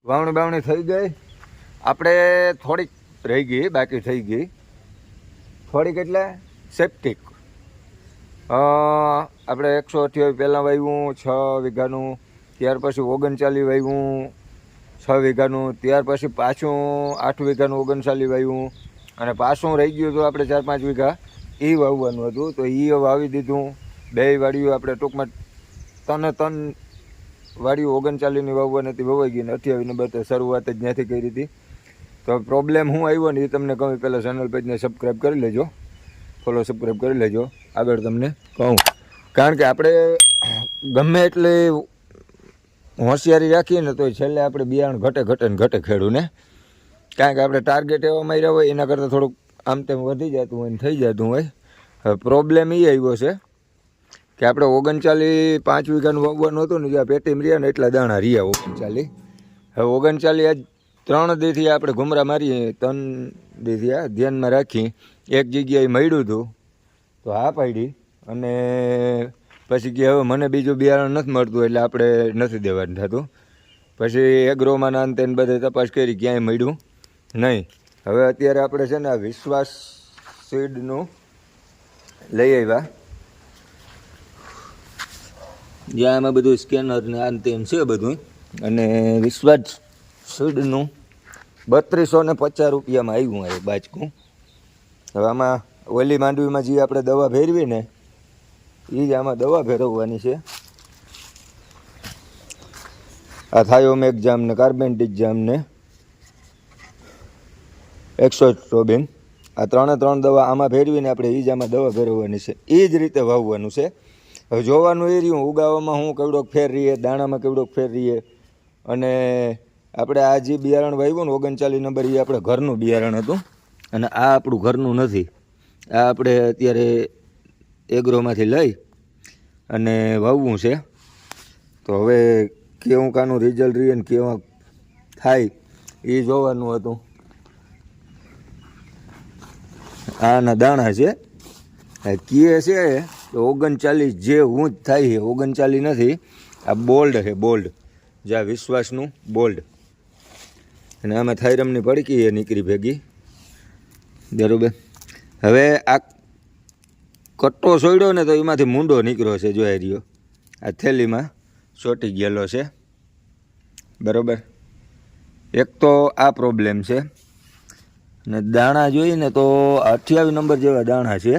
વાવણી થઈ ગઈ. આપણે થોડીક રહી ગઈ, બાકી થઈ ગઈ થોડીક, એટલે સેપ્ટિક. આપણે 128 પહેલાં વાવ્યું 6 વીઘાનું, ત્યાર પછી 39 વાવ્યું 6 વીઘાનું, ત્યાર પછી પાછું 8 વીઘાનું 39 વાવ્યું, અને પાછું રહી ગયું હતું આપણે 4-5 વીઘા એ વાવવાનું હતું. તો એ વાવી દીધું. બે વાડીઓ આપણે ટૂંકમાં 3 વાડીઓ 39ની વાવવાની હતી, વવાઈ ગઈ, ને 28 નંબર તો શરૂઆત જ ત્યાંથી કરી હતી. તો પ્રોબ્લેમ શું આવ્યો ને એ તમને કહું. પહેલાં ચેનલ પેજને સબસ્ક્રાઈબ કરી લેજો, ફોલો સબસ્ક્રાઈબ કરી લેજો. આગળ તમને કહું, કારણ કે આપણે ગમે એટલી હોશિયારી રાખીએ ને તો છેલ્લે આપણે બિયારણ ઘટે ખેડૂને. કારણ કે આપણે ટાર્ગેટ એવા માર્યા હોય એના કરતાં થોડુંક આમ તેમ વધી જતું હોય ને થઈ જતું હોય. હવે પ્રોબ્લેમ એ આવ્યો છે કે આપણે 39 5 વીઘાનું વાવવાનું હતું ને, જ્યાં પેટીમાં રહ્યા ને એટલા દાણા રહ્યા 39. હવે 39 આજ 3 દીથી આપણે ઘુમરા મારીએ, 3 દીથી આ ધ્યાનમાં રાખી એક જગ્યાએ મળ્યું હતું તો હા પાડી, અને પછી કે હવે મને બીજું બિયારણ નથી મળતું એટલે આપણે નથી દેવાનું થતું. પછી એગ્રોમાં ના અંતે બધે તપાસ કરી, ક્યાંય મળ્યું નહીં. હવે અત્યારે આપણે છે ને આ વિશ્વાસ સીડનું લઈ આવ્યા, જ્યાં એમાં બધું સ્કેનર ને આ તેમ છે બધું. અને વિશ્વાસ સીડનું 3250 રૂપિયામાં આવ્યું આ બાચકું. હવે આમાં ઓલી માંડવીમાં જે આપણે દવા ભેરવી ને એ જ આમાં દવા ભેરવવાની છે. આ થાયોમેક જામ ને કાર્બેન્ટિક જામ ને એક્સોસ્ટ્રોબિન, આ 3 દવા આમાં ભેરવીને આપણે એ જ આમાં દવા ભેરવવાની છે. એ જ રીતે વાવવાનું છે. હવે જોવાનું એ રહ્યું ઉગાવામાં હું કેવડોક ફેર રહીએ, દાણામાં કેવડોક ફેર રહીએ. અને આપણે આ જે બિયારણ વાવ્યું ને 39 નંબર એ આપણે ઘરનું બિયારણ હતું, અને આ આપણું ઘરનું નથી. આ આપણે અત્યારે એગ્રોમાંથી લઈ અને વાવવું છે. તો હવે કેવું કાનું રિઝલ્ટ રહીએ ને કેવા થાય એ જોવાનું હતું. આના દાણા છે કીએ છે તો 39 જે હું જ થાય છે, 39 નથી, આ બોલ્ડ છે, બોલ્ડ જે આ વિશ્વાસનું બોલ્ડ. અને આમાં થાયરમની પડકી એ નીકળી ભેગી, બરાબર. હવે આ કટ્ટો સોડ્યો ને તો એમાંથી મૂંડો નીકળ્યો છે, જોઈ રહ્યો આ થેલીમાં ચોંટી ગયેલો છે, બરાબર. એક તો આ પ્રોબ્લેમ છે. ને દાણા જોઈને તો 28 નંબર જેવા દાણા છે,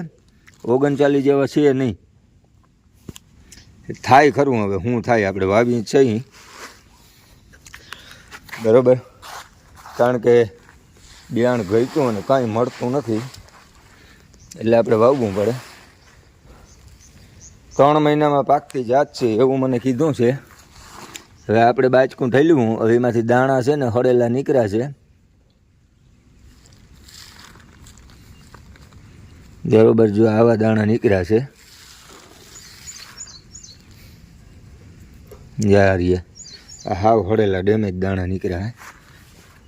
39 જેવા છે નહીં. થાય ખરું, હવે શું થાય, આપણે વાવી છે બરાબર. કારણ કે બિયાણ ગઈતું અને કાંઈ મળતું નથી એટલે આપણે વાવવું પડે. 3 મહિનામાં પાકતી જાત છે એવું મને કીધું છે. હવે આપણે બાચકું થયેલું, હવે એમાંથી દાણા છે ને હળેલા નીકળ્યા છે, બરોબર. જો આવા દાણા નીકળ્યા છે યાર, આ હાવ હળેલા ડેમેજ દાણા નીકળ્યા.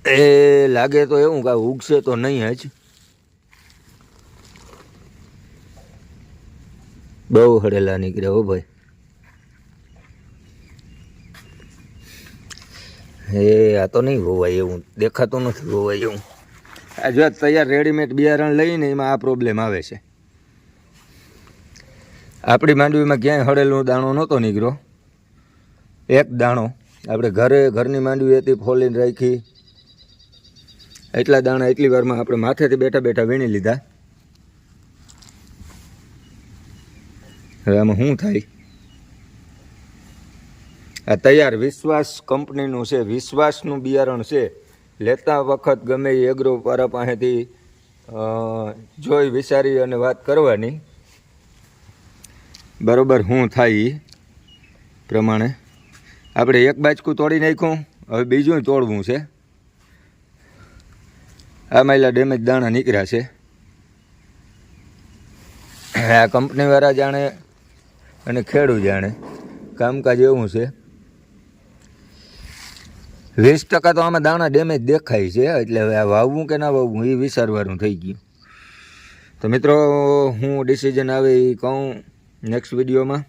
એ લાગે તો એવું કે ઉગશે તો નહીં જ, બહુ હળેલા નીકળ્યા હો ભાઈ. આ તો નહીં હોવાય એવું, દેખાતું નથી હોવાય એવું. આ જો તૈયાર રેડીમેડ બિયારણ લઈને એમાં આ પ્રોબ્લેમ આવે છે. આપણી માંડવીમાં ક્યાંય હળેલો દાણો નહોતો નીકળ્યો, એક દાણો. આપણે ઘરની માંડવી હતી, ફોલીને રાખી, એટલા દાણા એટલી વારમાં આપણે માથેથી બેઠા વીણી લીધા. હવે આમાં શું થાય? આ તૈયાર વિશ્વાસ કંપનીનું છે, વિશ્વાસનું બિયારણ છે. લેતા વખત ગમે એ એગ્રો વાળા પાસેથી જોઈ વિચારી અને વાત કરવાની, બરાબર. શું થાય એ પ્રમાણે આપણે એક બાચકું તોડી નાખ્યું, હવે બીજું તોડવું છે. આ માયલા ડેમેજ દાણા નીકળ્યા છે. આ કંપનીવાળા જાણે અને ખેડૂત જાણે, કામકાજ એવું છે. 20% તો આમાં દાણા ડેમેજ દેખાય છે, એટલે હવે આ વાવવું કે ના વાવવું એ વિચારવાનું થઈ ગયું. તો મિત્રો હું ડિસિઝન આવે એ કહું નેક્સ્ટ વિડીયોમાં.